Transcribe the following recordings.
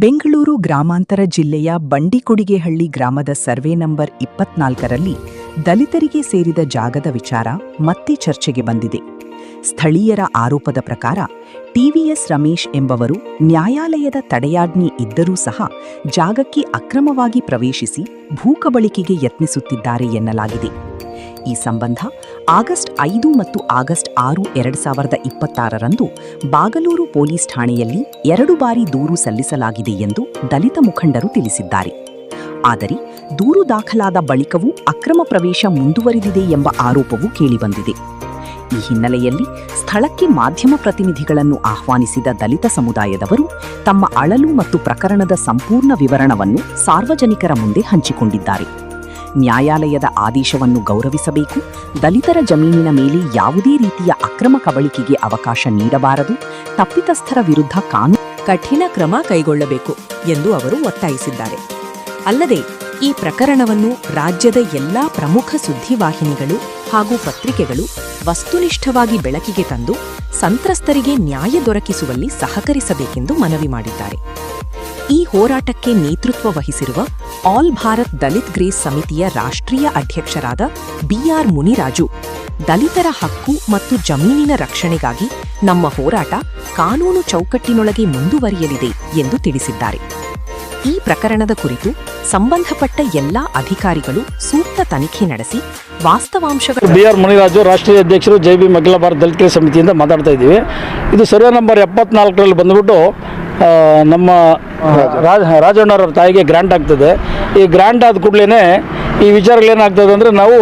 ಬೆಂಗಳೂರು ಗ್ರಾಮಾಂತರ ಜಿಲ್ಲೆಯ ಬಂಡಿಕೊಡಿಗೆಹಳ್ಳಿ ಗ್ರಾಮದ ಸರ್ವೆ ನಂಬರ್ 24ರಲ್ಲಿ ದಲಿತರಿಗೆ ಸೇರಿದ ಜಾಗದ ವಿಚಾರ ಮತ್ತೆ ಚರ್ಚೆಗೆ ಬಂದಿದೆ. ಸ್ಥಳೀಯರ ಆರೋಪದ ಪ್ರಕಾರ ಟಿವಿಎಸ್ ರಮೇಶ್ ಎಂಬವರು ನ್ಯಾಯಾಲಯದ ತಡೆಯಾಜ್ಞೆ ಇದ್ದರೂ ಸಹ ಜಾಗಕ್ಕೆ ಅಕ್ರಮವಾಗಿ ಪ್ರವೇಶಿಸಿ ಭೂಕಬಳಿಕೆಗೆ ಯತ್ನಿಸುತ್ತಿದ್ದಾರೆ ಎನ್ನಲಾಗಿದೆ. ಈ ಸಂಬಂಧ ಆಗಸ್ಟ್ 5 ಮತ್ತು ಆಗಸ್ಟ್ 6, 2026ರಂದು ಬಾಗಲೂರು ಪೊಲೀಸ್ ಠಾಣೆಯಲ್ಲಿ 2 ಬಾರಿ ದೂರು ಸಲ್ಲಿಸಲಾಗಿದೆ ಎಂದು ದಲಿತ ಮುಖಂಡರು ತಿಳಿಸಿದ್ದಾರೆ. ಆದರೆ ದೂರು ದಾಖಲಾದ ಬಳಿಕವೂ ಅಕ್ರಮ ಪ್ರವೇಶ ಮುಂದುವರಿದಿದೆ ಎಂಬ ಆರೋಪವೂ ಕೇಳಿಬಂದಿದೆ. ಈ ಹಿನ್ನೆಲೆಯಲ್ಲಿ ಸ್ಥಳಕ್ಕೆ ಮಾಧ್ಯಮ ಪ್ರತಿನಿಧಿಗಳನ್ನು ಆಹ್ವಾನಿಸಿದ ದಲಿತ ಸಮುದಾಯದವರು ತಮ್ಮ ಅಳಲು ಮತ್ತು ಪ್ರಕರಣದ ಸಂಪೂರ್ಣ ವಿವರಣವನ್ನು ಸಾರ್ವಜನಿಕರ ಮುಂದೆ ಹಂಚಿಕೊಂಡಿದ್ದಾರೆ. ನ್ಯಾಯಾಲಯದ ಆದೇಶವನ್ನು ಗೌರವಿಸಬೇಕು, ದಲಿತರ ಜಮೀನಿನ ಮೇಲೆ ಯಾವುದೇ ರೀತಿಯ ಅಕ್ರಮ ಕಬಳಿಕೆಗೆ ಅವಕಾಶ ನೀಡಬಾರದು, ತಪ್ಪಿತಸ್ಥರ ವಿರುದ್ಧ ಕಠಿಣ ಕ್ರಮ ಕೈಗೊಳ್ಳಬೇಕು ಎಂದು ಅವರು ಒತ್ತಾಯಿಸಿದ್ದಾರೆ. ಅಲ್ಲದೆ ಈ ಪ್ರಕರಣವನ್ನು ರಾಜ್ಯದ ಎಲ್ಲಾ ಪ್ರಮುಖ ಸುದ್ದಿವಾಹಿನಿಗಳು ಹಾಗೂ ಪತ್ರಿಕೆಗಳು ವಸ್ತುನಿಷ್ಠವಾಗಿ ಬೆಳಕಿಗೆ ತಂದು ಸಂತ್ರಸ್ತರಿಗೆ ನ್ಯಾಯ ದೊರಕಿಸುವಲ್ಲಿ ಸಹಕರಿಸಬೇಕೆಂದು ಮನವಿ ಮಾಡಿದ್ದಾರೆ. ಈ ಹೋರಾಟಕ್ಕೆ ನೇತೃತ್ವ ವಹಿಸಿರುವ ಆಲ್ ಭಾರತ್ ದಲಿತ್ ಗ್ರೇಸ್ ಸಮಿತಿಯ ರಾಷ್ಟ್ರೀಯ ಅಧ್ಯಕ್ಷರಾದ ಬಿಆರ್ ಮುನಿರಾಜು, ದಲಿತರ ಹಕ್ಕು ಮತ್ತು ಜಮೀನಿನ ರಕ್ಷಣೆಗಾಗಿ ನಮ್ಮ ಹೋರಾಟ ಕಾನೂನು ಚೌಕಟ್ಟಿನೊಳಗೆ ಮುಂದುವರಿಯಲಿದೆ ಎಂದು ತಿಳಿಸಿದ್ದಾರೆ. ಈ ಪ್ರಕರಣದ ಕುರಿತು ಸಂಬಂಧಪಟ್ಟ ಎಲ್ಲಾ ಅಧಿಕಾರಿಗಳು ಸೂಕ್ತ ತನಿಖೆ ನಡೆಸಿ ವಾಸ್ತವಾಂಶಗಳು. ಬಿಆರ್ ಮುನಿರಾಜು, ರಾಷ್ಟ್ರೀಯ ಅಧ್ಯಕ್ಷರು, ಜೆಬಿ ಅಖಿಲ ಭಾರತ ದಲಿತ ಗ್ರೇಸ್ ಸಮಿತಿಯಿಂದ ಮಾತಾಡ್ತಾ ಇದ್ದೀವಿ. ಇದು ಸರ್ವೆ ನಂಬರ್ 74ರಲ್ಲಿ ಬಂದುಬಿಟ್ಟು ನಮ್ಮ ರಾಜಣ್ಣವ್ರ ತಾಯಿಗೆ ಗ್ರಾಂಟ್ ಆಗ್ತದೆ. ಈ ಗ್ರಾಂಟ್ ಆದ ಕೂಡಲೇ ಈ ವಿಚಾರಗಳೇನಾಗ್ತದೆ ಅಂದರೆ, ನಾವು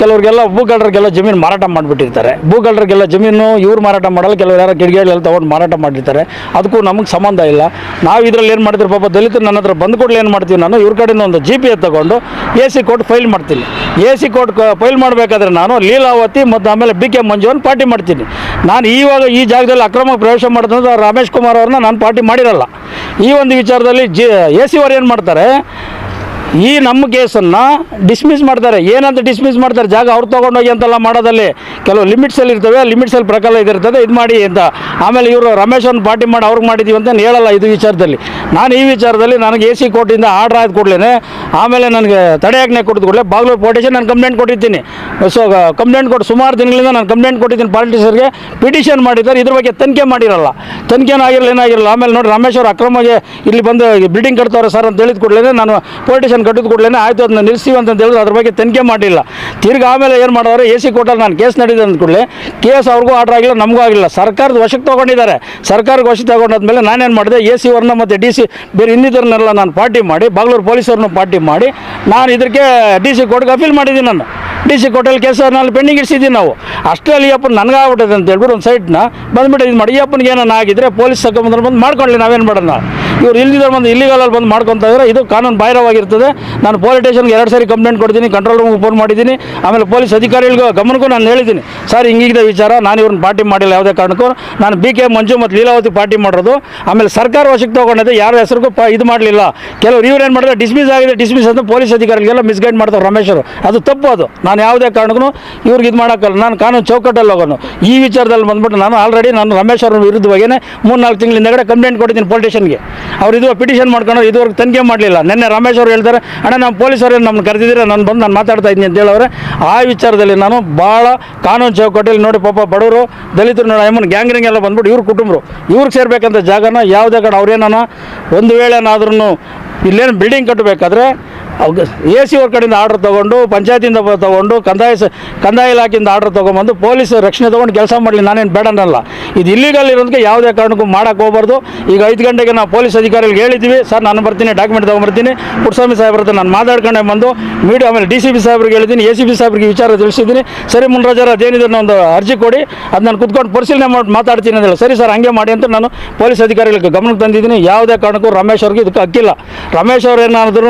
ಕೆಲವ್ರಿಗೆಲ್ಲ ಭೂಗಳ್ಳರಿಗೆಲ್ಲ ಜಮೀನು ಮಾರಾಟ ಮಾಡಿಬಿಟ್ಟಿರ್ತಾರೆ. ಭೂಗಳ್ಳರಿಗೆಲ್ಲ ಜಮೀನು ಇವ್ರು ಮಾರಾಟ ಮಾಡಲ್ಲ, ಕೆಲವರು ಯಾರು ಕಿಡಿಗೇಳೆಲ್ಲ ತೊಗೊಂಡು ಮಾರಾಟ ಮಾಡಿರ್ತಾರೆ. ಅದಕ್ಕೂ ನಮಗೆ ಸಂಬಂಧ ಇಲ್ಲ. ನಾವು ಇದರಲ್ಲಿ ಏನು ಮಾಡ್ತೀವಿ, ಪಾಪ ದಲಿತರು ನನ್ನ ಹತ್ರ ಬಂದು ಕೂಡಲೇ ಏನು ಮಾಡ್ತೀವಿ, ನಾನು ಇವ್ರ ಕಡೆಯಿಂದ ಒಂದು GPA ತಗೊಂಡು AC ಕೋರ್ಟ್ ಫೈಲ್ ಮಾಡ್ತೀನಿ. AC ಕೋರ್ಟ್ ಫೈಲ್ ಮಾಡಬೇಕಾದ್ರೆ ನಾನು ಲೀಲಾವತಿ ಮತ್ತು ಆಮೇಲೆ BK ಮಂಜುವನ್ನು ಪಾರ್ಟಿ ಮಾಡ್ತೀನಿ. ನಾನು ಇವಾಗ ಈ ಜಾಗದಲ್ಲಿ ಅಕ್ರಮ ಪ್ರವೇಶ ಮಾಡಿದ್ರೆ ರಮೇಶ್ ಕುಮಾರ್ ಅವ್ರನ್ನ ನಾನು ಪಾರ್ಟಿ ಮಾಡಿರಲ್ಲ. ಈ ಒಂದು ವಿಚಾರದಲ್ಲಿ AC ಅವರು ಏನು ಮಾಡ್ತಾರೆ, ಈ ನಮ್ಮ ಕೇಸನ್ನು ಡಿಸ್ಮಿಸ್ ಮಾಡ್ತಾರೆ. ಏನಂತ ಡಿಸ್ಮಿಸ್ ಮಾಡ್ತಾರೆ, ಜಾಗ ಅವ್ರು ತೊಗೊಂಡೋಗಿ ಅಂತೆಲ್ಲ ಮಾಡೋದಲ್ಲಿ ಕೆಲವು ಲಿಮಿಟ್ಸಲ್ಲಿ ಇರ್ತವೆ. ಲಿಮಿಟ್ಸಲ್ಲಿ ಪ್ರಕಾರ ಇದಿರ್ತದೆ, ಇದು ಮಾಡಿ ಅಂತ. ಆಮೇಲೆ ಇವರು ರಮೇಶನ್ನು ಪಾರ್ಟಿ ಮಾಡಿ ಅವ್ರಿಗೆ ಮಾಡಿದ್ದೀವಿ ಅಂತ ಹೇಳಲ್ಲ. ಇದು ವಿಚಾರದಲ್ಲಿ ನಾನು ಈ ವಿಚಾರದಲ್ಲಿ ನನಗೆ AC ಕೋರ್ಟಿಂದ ಆರ್ಡರ್ ಆಯ್ತು ಕೂಡಲೇ, ಆಮೇಲೆ ನನಗೆ ತಡೆಯಾಜ್ಞೆ ಕೊಟ್ಟಿದ್ದು ಕೂಡಲೇ ಬಾಗಲೂರು ಪೊಲೀಸರಿಗೆ ನಾನು ಕಂಪ್ಲೇಂಟ್ ಕೊಟ್ಟಿದ್ದೀನಿ. ಸೊ ಕಂಪ್ಲೇಂಟ್ ಕೊಟ್ಟು ಸುಮಾರು ದಿನಗಳಿಂದ ನಾನು ಕಂಪ್ಲೇಂಟ್ ಕೊಟ್ಟಿದ್ದೀನಿ. ಪಾಲಿಟಿಷಿಯರ್ಗೆ ಪಿಟಿಷನ್ ಮಾಡಿದ್ದಾರೆ. ಇದ್ರ ಬಗ್ಗೆ ತನಿಖೆ ಮಾಡಿರಲ್ಲ. ತನಿಖೆನೂ ಆಗಿರಲ್ಲ, ಏನಾಗಿರಲ್ಲ. ಆಮೇಲೆ ನೋಡಿ, ರಮೇಶ್ ಅವರು ಅಕ್ರಮಗೆ ಇಲ್ಲಿ ಬಂದು ಬಿಲ್ಡಿಂಗ್ ಕಟ್ತವ್ರೆ ಸರ್ ಅಂತ ಹೇಳಿದ ಕೂಡಲೇ ನಾನು ಪೊಲಿಟಿಷನ್ ಕಟ್ಟಿದ ಕೂಡಲೇ ಆಯಿತು ಅದನ್ನ ನಿಲ್ಲಿಸ್ತೀವಿ ಅಂತ ಹೇಳಿದ್ರು. ಅದ್ರ ಬಗ್ಗೆ ತನಿಖೆ ಮಾಡಲಿಲ್ಲ. ತಿರ್ಗಿ ಆಮೇಲೆ ಏನು ಮಾಡೋರು, AC ಕೋರ್ಟಲ್ಲಿ ನಾನು ಕೇಸ್ ನಡೆದಿದೆ ಅಂದ ಕೂಡಲೇ ಕೇಸ್ ಅವ್ರಿಗೂ ಆರ್ಡರ್ ಆಗಿಲ್ಲ, ನಮಗೂ ಆಗಿಲ್ಲ. ಸರ್ಕಾರದ ವಶಕ್ಕೆ ತೊಗೊಂಡಿದ್ದಾರೆ. ಸರ್ಕಾರಕ್ಕೆ ವಶಕ್ಕೆ ತೊಗೊಂಡಾದ್ಮೇಲೆ ನಾನೇನು ಮಾಡಿದೆ, AC ಅವ್ರನ್ನ ಮತ್ತು DC ಬೇರೆ ಇನ್ನಿತರನ್ನೆಲ್ಲ ನಾನು ಪಾರ್ಟಿ ಮಾಡಿ, ಬಾಗಲೂರು ಪೊಲೀಸವ್ರನ್ನ ಪಾರ್ಟಿ ಮಾಡಿ ನಾನು ಇದಕ್ಕೆ DC ಕೋರ್ಟ್ಗೆ ಅಪೀಲ್ ಮಾಡಿದ್ದೀನಿ. ನಾನು DC ಕೋರ್ಟಲ್ಲಿ ಕೇಸಲ್ಲಿ ಪೆಂಡಿಂಗ್ ಇಡಿಸಿದ್ದೀನಿ. ನಾವು ಅಷ್ಟರಲ್ಲಿ ಈ ಅಪ್ಪನ ನನಗಾಗ್ಬಿಟ್ಟಿದೆ ಅಂತ ಹೇಳ್ಬಿಟ್ಟು ಒಂದು ಸೈಟ್ನ ಬಂದುಬಿಟ್ಟು ಇದು ಮಾಡಿ, ಈ ಅಪ್ಪನಿಗೆ ಏನಾನ ಆಗಿದ್ರೆ ಪೊಲೀಸ್ ಬಂದ್ರೆ ಬಂದು ಮಾಡ್ಕೊಳ್ಳಿ, ನಾವೇನು ಮಾಡೋಣ. ಇವ್ರು ಇಲ್ದಿದ್ರೆ ಬಂದು ಇಲ್ಲಿಗಲಲ್ಲಿ ಬಂದು ಮಾಡ್ಕೊತಾ ಇದ್ದಾರೆ. ಇದು ಕಾನೂನು ಬಾಹಿರವಾಗಿರ್ತದೆ. ನಾನು ಪೊಲೀಸ್ ಸ್ಟೇಷನ್ಗೆ 2 ಸಾರಿ ಕಂಪ್ಲೇಂಟ್ ಕೊಡ್ತೀನಿ, ಕಂಟ್ರೋಲ್ ರೂಮ್ಗೆ ಫೋನ್ ಮಾಡಿದ್ದೀನಿ. ಆಮೇಲೆ ಪೊಲೀಸ್ ಅಧಿಕಾರಿಗಳಿಗೂ ಗಮನಕ್ಕೂ ನಾನು ಹೇಳಿದ್ದೀನಿ, ಸರ್ ಹಿಂಗಿದೆ ವಿಚಾರ, ನಾನು ಇವ್ರನ್ನ ಪಾರ್ಟಿ ಮಾಡಿಲ್ಲ ಯಾವುದೇ ಕಾರಣಕ್ಕೂ. ನಾನು BK ಮಂಜು ಮತ್ತು ಲೀಲಾವತಿ ಪಾರ್ಟಿ ಮಾಡೋದು. ಆಮೇಲೆ ಸರ್ಕಾರ ವಶಕ್ಕೆ ತೊಗೊಂಡಿದ್ದೆ, ಯಾರ ಹೆಸರಿಗೂ ಇದು ಮಾಡಲಿಲ್ಲ. ಕೆಲವರು ಇವ್ರು ಏನು ಮಾಡಿದ್ರೆ ಡಿಸ್ಮಿಸ್ ಆಗಿದೆ, ಡಿಸ್ಮಿಸ್ ಅಂತ ಪೊಲೀಸ್ ಅಧಿಕಾರಿಗಳಿಗೆಲ್ಲ ಮಿಸ್ಗೈಡ್ ಮಾಡ್ತಾರೆ ರಮೇಶ್ ಅವರು. ಅದು ತಪ್ಪು. ಅದು ನಾನು ಯಾವುದೇ ಕಾರಣಕ್ಕೂ ಇವ್ರಿಗೆ ಇದು ಮಾಡೋಕ್ಕಲ್ಲ. ನಾನು ಕಾನೂನು ಚೌಕಟ್ಟಲ್ಲಿ ಹೋಗೋನು. ಈ ವಿಚಾರದಲ್ಲಿ ಬಂದ್ಬಿಟ್ಟು ನಾನು ಆಲ್ರೆಡಿ ನಾನು ರಮೇಶ್ ಅವ್ರ ವಿರುದ್ಧವಾಗಿಯೇ 3-4 ತಿಂಗಳಿಂದ ಕಂಪ್ಲೇಂಟ್ ಕೊಟ್ಟಿದ್ದೀನಿ ಪೊಲೀಸ್ ಸ್ಟೇಷನ್ಗೆ. ಅವ್ರು ಇದು ಪಿಟಿಷನ್ ಮಾಡ್ಕೊಂಡು ಇದುವರೆಗೆ ತನಿಖೆ ಮಾಡಲಿಲ್ಲ. ನಿನ್ನೆ ರಮೇಶ್ ಅವರು ಹೇಳ್ತಾರೆ, ಅಣ್ಣ ನಮ್ಮ ಪೊಲೀಸರು ನಮ್ಮನ್ನು ಕರೆದಿದ್ದೀರಾ, ನಾನು ಬಂದು ನಾನು ಮಾತಾಡ್ತಾ ಇದ್ದೀನಿ ಅಂತ ಹೇಳವ್ರೆ. ಆ ವಿಚಾರದಲ್ಲಿ ನಾನು ಭಾಳ ಕಾನೂನು ಚೌಕಟ್ಟಲ್ಲಿ ನೋಡಿ, ಪಾಪ ಬಡವರು ದಲಿತರು ನೋಡಿ, ಅಮ್ಮನ ಗ್ಯಾಂಗ್ರಿಂಗ್ ಎಲ್ಲ ಬಂದ್ಬಿಟ್ಟು ಇವ್ರ ಕುಟುಂಬರು ಇವ್ರಿಗೆ ಸೇರ್ಬೇಕಂತ ಜಾಗನ ಯಾವುದೇ ಕಡೆ ಅವ್ರೇನಾನ ಒಂದು ವೇಳೆನಾದ್ರೂ ಇಲ್ಲೇನು ಬಿಲ್ಡಿಂಗ್ ಕಟ್ಟಬೇಕಾದ್ರೆ AC ಅವ್ರ ಕಡೆಯಿಂದ ಆರ್ಡರ್ ತೊಗೊಂಡು, ಪಂಚಾಯತಿಂದ ತೊಗೊಂಡು, ಕಂದಾಯ ಇಲಾಖೆಯಿಂದ ಆರ್ಡರ್ ತೊಗೊಂಬಂದು ಪೊಲೀಸ್ ರಕ್ಷಣೆ ತೊಗೊಂಡು ಕೆಲಸ ಮಾಡಲಿ, ನಾನೇನು ಬೇಡ ಅನ್ನಲ್ಲ. ಇದು ಇಲ್ಲಿಗಲ್ ಇರೋದಕ್ಕೆ ಯಾವುದೇ ಕಾರಣಕ್ಕೂ ಮಾಡೋಕ್ಕೆ ಹೋಗ್ಬಾರ್ದು. ಈಗ 5 ಗಂಟೆಗೆ ನಾವು ಪೊಲೀಸ್ ಅಧಿಕಾರಿಗಳಿಗೆ ಹೇಳಿದ್ದೀವಿ, ಸರ್ ನಾನು ಬರ್ತೀನಿ, ಡಾಕ್ಯುಮೆಂಟ್ ತೊಗೊಂಬರ್ತೀನಿ, ಪುಟ್ಟಸ್ವಾಮಿ ಸಾಹೇಬ್ರ ಹತ್ರ ನಾನು ಮಾತಾಡ್ಕೊಂಡೆ ಬಂದು ಮೀಡಿಯಾ ಆಮೇಲೆ DCP ಸಾಹೇಬ್ರಿಗೆ ಹೇಳಿದ್ದೀನಿ, ACP ಸಾಹೇಬ್ರಿಗೆ ವಿಚಾರ ತಿಳಿಸಿದ್ದೀನಿ. ಸರಿ ಮುನ್ರಾಜರ ಅದೇನಿದೆ ಒಂದು ಅರ್ಜಿ ಕೊಡಿ, ಅದು ನಾನು ಕುತ್ಕೊಂಡು ಪರಿಶೀಲನೆ ಮಾಡಿ ಮಾತಾಡ್ತೀನಿ ಅಂತ ಹೇಳಿ, ಸರಿ ಸರ್ ಹಂಗೆ ಮಾಡಿ ಅಂತ ನಾನು ಪೊಲೀಸ್ ಅಧಿಕಾರಿಗಳಿಗೆ ಗಮನಕ್ಕೆ ತಂದಿದ್ದೀನಿ. ಯಾವುದೇ ಕಾರಣಕ್ಕೂ ರಮೇಶ್ ಅವ್ರಿಗೆ ಇದಕ್ಕೆ ಹಕ್ಕಿಲ್ಲ. ರಮೇಶ್ ಅವ್ರು ಏನಾದರೂ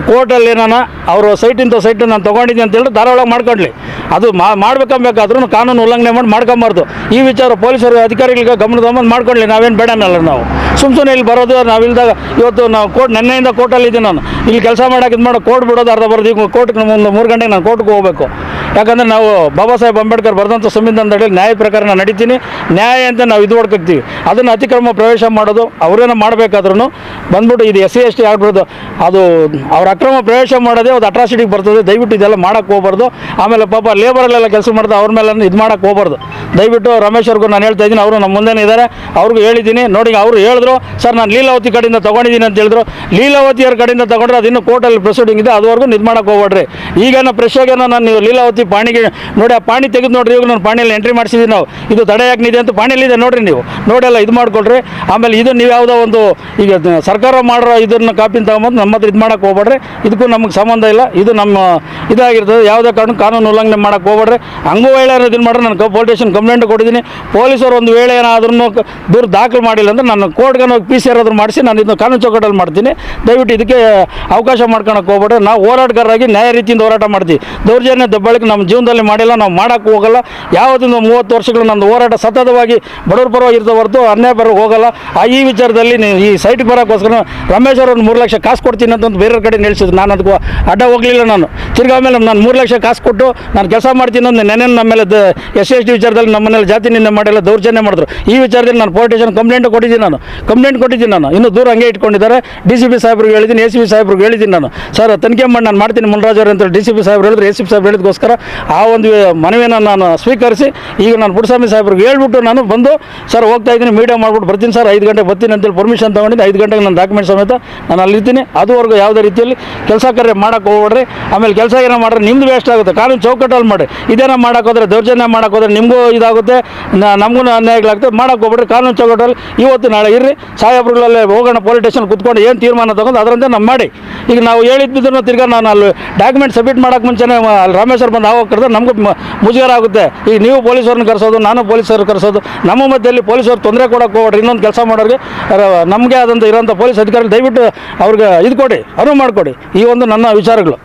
ಕೋರ್ಟಲ್ಲಿ ಏನಾನ ಅವರು ಸೈಟಿಂದ ಸೈಟ್ ನಾನು ತೊಗೊಂಡಿದ್ದೀನಿ ಅಂತ ಹೇಳಿ ಧಾರಾವಾಳ ಮಾಡ್ಕೊಳ್ಳಿ. ಅದು ಮಾಡ್ಬೇಕಂಬೇಕಾದ್ರೂ ಕಾನೂನು ಉಲ್ಲಂಘನೆ ಮಾಡ್ಕೊಂಬಾರ್ದು. ಈ ವಿಚಾರ ಪೊಲೀಸರು ಅಧಿಕಾರಿಗಳಿಗೆ ಗಮನ ತಗೊಂಡು ಮಾಡ್ಕೊಳ್ಳಿ, ನಾವೇನು ಬೇಡ ಅನ್ನಲ್ಲ ನಾವು. ಸುಮ್ಮನೆ ಇಲ್ಲಿ ಬರೋದು ನಾವಿಲ್ದಾಗ ಇವತ್ತು ನಾವು ನೆನ್ನೆಯಿಂದ ಕೋರ್ಟಲ್ಲಿ ಇದ್ದೀನಿ ನಾನು ಇಲ್ಲಿ ಕೆಲಸ ಮಾಡೋಕೆ ಇದು ಮಾಡೋ ಕೋರ್ಟ್ ಬಿಡೋದು ಅರ್ಧ ಬರೋದು ಈಗ ಕೋರ್ಟ್ಗೆ ಒಂದು 3 ಗಂಟೆಗೆ ನಾನು ಕೋರ್ಟ್ಗೆ ಹೋಗಬೇಕು. ಯಾಕಂದರೆ ನಾವು ಬಾಬಾ ಸಾಹೇಬ್ ಅಂಬೇಡ್ಕರ್ ಬರೆದಂಥ ಸಂವಿಧಾನದ ಅಡಿಯಲ್ಲಿ ನ್ಯಾಯ ಪ್ರಕಾರ ನಾನು ನಡೀತೀನಿ. ನ್ಯಾಯ ಅಂತ ನಾವು ಇದು ಹೊಡ್ಕೋಗ್ತೀವಿ. ಅದನ್ನು ಅತಿಕ್ರಮ ಪ್ರವೇಶ ಮಾಡೋದು ಅವರೇನೋ ಮಾಡಬೇಕಾದ್ರೂ ಬಂದ್ಬಿಟ್ಟು ಇದು SC/ST ಆಗ್ಬಿಡೋದು, ಅದು ಅವ್ರ ಅಕ್ರಮ ಪ್ರವೇಶ ಮಾಡೋದೇ ಅದು ಅಟ್ರಾಸಿಟಿಗೆ ಬರ್ತದೆ. ದಯವಿಟ್ಟು ಇದೆಲ್ಲ ಮಾಡೋಕ್ಕೆ ಹೋಗ್ಬಾರ್ದು. ಆಮೇಲೆ ಪಾಪ ಲೇಬರಲ್ಲೆಲ್ಲ ಕೆಲಸ ಮಾಡಿದ್ರೆ ಅವ್ರ ಮೇಲೆ ಇದು ಮಾಡೋಕ್ಕೆ ಹೋಗ್ಬಾರ್ದು. ದಯವಿಟ್ಟು ರಮೇಶ್ ಅವ್ರಿಗೂ ನಾನು ಹೇಳ್ತಾ ಇದ್ದೀನಿ, ಅವರು ನಮ್ಮ ಮುಂದೆನೇ ಇದ್ದಾರೆ, ಅವ್ರಿಗೂ ಹೇಳಿದ್ದೀನಿ. ನೋಡಿ ಅವರು ಹೇಳಿದ್ರು ಸರ್ ನಾನು ಲೀಲಾವತಿ ಕಡೆಯಿಂದ ತೊಗೊಂಡಿದ್ದೀನಿ ಅಂತ ಹೇಳಿದ್ರು. ಲೀಲಾವತಿಯವ್ರ ಕಡೆಯಿಂದ ತೊಗೊಂಡ್ರೆ ಅದಿನ್ನೂ ಕೋರ್ಟಲ್ಲಿ ಪ್ರೊಸೀಡಿಂಗ್ ಇದೆ, ಅದುವರೆಗೂ ಇದು ಮಾಡೋಕ್ಕೆ ಹೋಗ್ಬೇಡ್ರಿ. ಈಗೇನೋ ಫ್ರೆಶ್ಶಾಗೇನೋ ನಾನು ನೀವು ಲೀಲಾವತಿ ಪಾಣಿಗೆ ನೋಡಿ ಆ ಪಾಣಿ ತೆಗೆದು ನೋಡ್ರಿ, ಇವಾಗ ನಾನು ಪಾಣಿಯಲ್ಲಿ ಎಂಟ್ರಿ ಮಾಡಿಸಿದ್ದೀನಿ. ನಾವು ಇದು ತಡೆ ಯಾಕೆ ಅಂತ ಪಾಣಿಯಲ್ಲಿದೆ ನೋಡ್ರಿ, ನೀವು ನೋಡೆಲ್ಲ ಇದು ಮಾಡ್ಕೊಳ್ರಿ. ಆಮೇಲೆ ಇದು ನೀವು ಯಾವುದೋ ಒಂದು ಈಗ ಸರ್ಕಾರ ಮಾಡೋ ಇದನ್ನು ಕಾಪಿನ ತಗೊಂಬಂದು ನಮ್ಮ ಹತ್ರ ಇದು ಮಾಡೋಕ್ಕೆ ಹೋಗ್ಬೇಡ್ರಿ. ಇದಕ್ಕೂ ನಮಗೆ ಸಂಬಂಧ ಇಲ್ಲ, ಇದು ನಮ್ಮ ಇದಾಗಿರ್ತದೆ. ಯಾವುದೇ ಕಾನೂನು ಉಲ್ಲಂಘನೆ ಮಾಡೋಕ್ಕೆ ಹೋಗ್ಬೇಡ್ರಿ. ಹಂಗೂ ವೇಳೆ ಇದನ್ನು ಮಾಡ್ರೆ ನಾನು ಪೊಲೀಸ್ ಸ್ಟೇಷನ್ ಕಂಪ್ಲೇಂಟ್ ಕೊಟ್ಟಿದ್ದೀನಿ. ಪೊಲೀಸರು ಒಂದು ವೇಳೆ ಏನಾದ್ರೂ ದೂರು ದಾಖಲು ಮಾಡಿಲ್ಲ ಅಂದರೆ ನಾನು ಕೋರ್ಟ್ಗೆ ಹೋಗಿ PCR ಆದ್ರೂ ಮಾಡಿಸಿ ನಾನು ಇದನ್ನು ಕಾನೂನು ಚೌಕಟ್ಟಲ್ಲಿ ಮಾಡ್ತೀನಿ. ದಯವಿಟ್ಟು ಇದಕ್ಕೆ ಅವಕಾಶ ಮಾಡ್ಕೊಳಕ್ಕೆ ಹೋಗ್ಬೇಡ್ರಿ. ನಾವು ಹೋರಾಟಗಾರರಾಗಿ ನ್ಯಾಯ ರೀತಿಯಿಂದ ಹೋರಾಟ ಮಾಡ್ತೀವಿ. ದೌರ್ಜನ್ಯ ದಬ್ಬಳಿಕೆ ನಮ್ಮ ಜೀವನದಲ್ಲಿ ಮಾಡಿಲ್ಲ, ನಾವು ಮಾಡೋಕ್ಕೆ ಹೋಗಲ್ಲ. ಯಾವುದೊಂದು 30 ವರ್ಷಗಳು ನಂದು ಹೋರಾಟ ಸತತವಾಗಿ ಬಡವ್ರ ಪರವಾಗಿ ಇರ್ತದೆ ಹೊರತು ಅನ್ಯಾಯ ಬರೋಕ್ಕೆ ಹೋಗಲ್ಲ. ಈ ವಿಚಾರದಲ್ಲಿ ಈ ಸೈಟ್ಗೆ ಬರೋಕ್ಕೋಸ್ಕರ ರಮೇಶ್ ಅವರು 3 ಲಕ್ಷ ಕಾಸು ಕೊಡ್ತೀನಿ ಅಂತ ಬೇರೆ ಕಡೆ ನಿಲ್ಲಿಸಿದ್ರು. ನಾನು ಅದಕ್ಕೂ ಅಡ್ಡ ಹೋಗಲಿಲ್ಲ. ನಾನು ತಿರ್ಗಾ ಮೇಲೆ ನಾನು 3 ಲಕ್ಷ ಕಾಸು ಕೊಟ್ಟು ನಾನು ಕೆಲಸ ಮಾಡ್ತೀನಿ ಅಂತ ನೆನೆ ನಮ್ಮ ಮೇಲೆ SC/ST ವಿಚಾರದಲ್ಲಿ ನಮ್ಮ ಮನೇಲಿ ಜಾತಿ ನಿಂದೆ ಮಾಡಿಲ್ಲ, ದೌರ್ಜನ್ಯ ಮಾಡಿದ್ರು. ಈ ವಿಚಾರದಲ್ಲಿ ನಾನು ಪೊಲೀಸ್ ಸ್ಟೇಷನ್ ಕಂಪ್ಲೇಂಟ್ ಕೊಟ್ಟಿದ್ದೀನಿ. ನಾನು ಇನ್ನೂ ದೂರ ಹಂಗೆ ಇಟ್ಕೊಂಡಿದ್ದಾರೆ. DCP ಸಾಹೇಬ್ರಿಗೆ ಹೇಳಿದ್ದೀನಿ, ACP ಸಾಹೇಬ್ರಿಗೆ ಹೇಳಿದ್ದೀನಿ. ನಾನು ಸರ್ ತನಿಖೆ ಮಾಡಿ ನಾನು ಮಾಡ್ತೀನಿ ಮುನ್ರಾಜ್ ಅವರು ಅಂತ DCP ಸಾಹೇಬ್ರು ಹೇಳಿದ್ರು. ACP ಸಾಹೇಬ್ರು ಹೇಳಿದಕ್ಕೋಸ್ಕರ ಆ ಒಂದು ಮನವಿಯನ್ನು ನಾನು ಸ್ವೀಕರಿಸಿ ಈಗ ನಾನು ಪುಟ್ಟಸ್ವಾಮಿ ಸಾಹೇಬ್ರಿಗೆ ಹೇಳ್ಬಿಟ್ಟು ನಾನು ಬಂದು ಸರ್ ಹೋಗ್ತಾ ಇದ್ದೀನಿ, ಮೀಡಿಯಾ ಮಾಡ್ಬಿಟ್ಟು ಬರ್ತೀನಿ ಸರ್, 5 ಗಂಟೆಗೆ ಬರ್ತೀನಿ ಅಂತೇಳಿ ಪರ್ಮಿಷನ್ ತೊಗೊಂಡಿದ್ದು. 5 ಗಂಟೆಗೆ ನನ್ನ ಡಾಕ್ಯುಮೆಂಟ್ ಸಮೇತ ನಾನು ಅಲ್ಲಿರ್ತೀನಿ. ಅದುವರೆಗೂ ಯಾವುದೇ ರೀತಿಯಲ್ಲಿ ಕೆಲಸ ಕಾರ್ಯ ಮಾಡೋಕ್ಕೆ ಹೋಗ್ಬೇಡ್ರಿ. ಆಮೇಲೆ ಕೆಲಸ ಏನೋ ಮಾಡಿದ್ರೆ ನಿಮ್ಮದು ವೇಸ್ಟ್ ಆಗುತ್ತೆ. ಕಾನೂನು ಚೌಕಟ್ಟಲ್ಲಿ ಮಾಡಿ ಇದೇನೋ ಮಾಡೋಕ್ಕೋದ್ರೆ ದೌರ್ಜನ್ಯ ಮಾಡೋಕ್ಕೋದ್ರೆ ನಿಮಗೂ ಇದಾಗುತ್ತೆ, ನಮಗೂ ಅನ್ಯಾಯಗಳಾಗ್ತದೆ. ಮಾಡೋಕ್ಕೆ ಹೋಗ್ಬೇಡ್ರಿ. ಕಾನೂನು ಚೌಕಟ್ಟಲ್ಲಿ ಇವತ್ತು ನಾಳೆ ಇರ್ರಿ, ಸಾಹೇಬ್ರುಗಳಲ್ಲೇ ಹೋಗೋಣ ಪೊಲೀಸ್ ಸ್ಟೇಷನ್ ಕುತ್ಕೊಂಡು ಏನು ತೀರ್ಮಾನ ತೊಗೊಂಡು ಅದರಂತೆ ನಾವು ಮಾಡಿ. ಈಗ ನಾವು ಹೇಳಿದ್ಬಿದ್ರು ತಿರ್ಗಾ ನಾನು ಅಲ್ಲಿ ಡಾಕ್ಯುಮೆಂಟ್ ಸಬ್ಮಿಟ್ ಮಾಡೋಕ್ಕೆ ಮುಂಚೆನೇ ಅಲ್ಲಿ ರಾಮೇಶ್ವರ ಬಂದು ಆವಾಗ ಕರೆದ್ರೆ ನಮಗೂ ಮುಜುಗರ ಆಗುತ್ತೆ. ಈಗ ನೀವು ಪೊಲೀಸವ್ರನ್ನ ಕರೆಸೋದು, ನಾನು ಪೊಲೀಸರು ಕರೆಸೋದು, ನಮ್ಮ ಮಧ್ಯದಲ್ಲಿ ಪೊಲೀಸವ್ರು ತೊಂದರೆ ಕೊಡೋಕ್ಕೆ ಹೋಗ್ಬೇಡ್ರಿ. ಇನ್ನೊಂದು ಕೆಲಸ ಮಾಡೋರಿಗೆ ನಮಗೆ ಆದಂಥ ಇರೋಂಥ ಪೊಲೀಸ್ ಅಧಿಕಾರಿಗಳು ದಯವಿಟ್ಟು ಅವ್ರಿಗೆ ಇದು ಕೊಡಿ, ಅನುವು ಮಾಡಿಕೊಡಿ. ಈ ಒಂದು ನನ್ನ ವಿಚಾರಗಳು.